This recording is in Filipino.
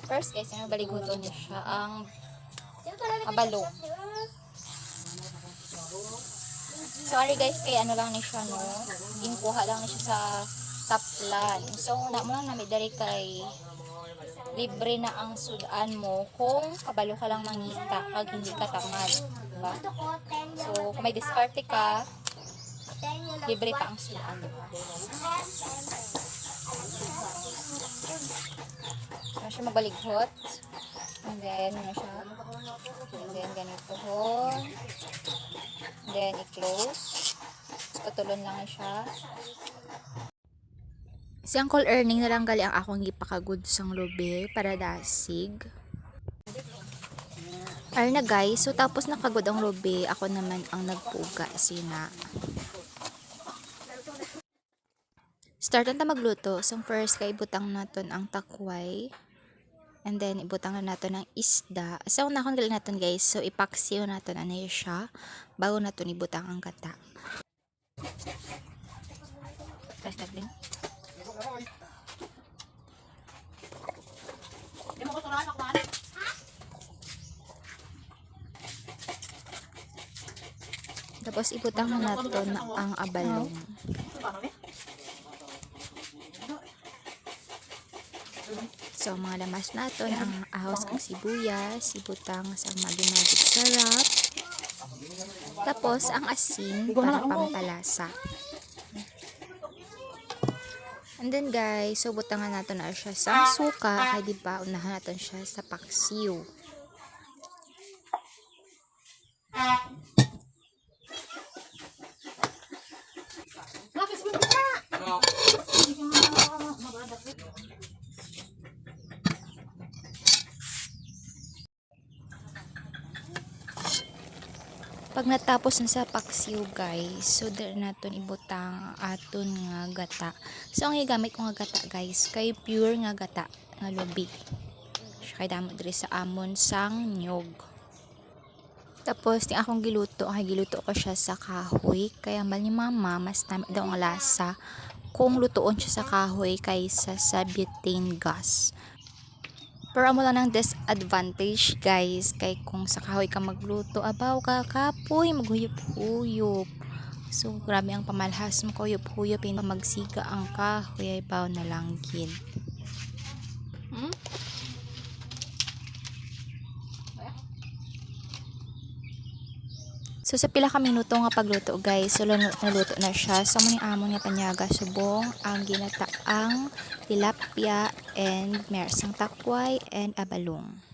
First guys, ang baliguton niya siya ang abalong. Sorry guys, kay ano lang ni siya no. Inkuha lang ni siya sa taplan. So, na mo lang nami dari kay libre na ang sudan mo kung kabalo ka lang mangita kag hindi ka tamad, diba? So, kung may diskarte ka, libre pa ang sudan, diba? Ano siya magbalighot. And then, ano siya? And then, ganito ho. And then, i-close. Tapos, patulon lang siya. Si Uncle Erning na lang gali ang akong gipakagud sang lobe para dasig. Ay na guys, so tapos nakagud ang lobe, ako naman ang nagpuga sina. Start na magluto. So first kay ibutang naton ang takway. And then ibutang na naton ang isda. So una akong gali naton guys, so ipaksiw naton anay siya bago naton ibutang ang gata. Basta din. Tapos ibutang na naton ang abalong. So mga lamas naton ang ahos ang sibuyas, ibutang sa magic sarap. Tapos ang asin para pampalasa. And then guys, so butangan natin na siya sa suka, kaya diba unahan natin siya sa paksiw. Pag natapos na sa paksiw guys, so there naton ibutang aton nga gata. So ang gigamit ko nga gata guys, kay pure nga gata nga lubi. Kay damo diri sa amon sang nyog. Tapos ni akong giluto, giluto ko siya sa kahoy. Kaya mal ni mama, mas tama daw ang lasa kung lutuon siya sa kahoy kaysa sa butane gas. Pero amo lang ng disadvantage guys, kay kung sa kahoy ka magluto, abaw ka kapoy, maghuyop-huyop. So grabe ang pamalhas mo, huyop-huyop, magsiga ang kahoy, abaw na lang gid. So sa pila ka minuto nga pagluto guys, so naluto na siya. So muni amon nga panyaga subong ang ginataang tilapia and mersing takway and abalong.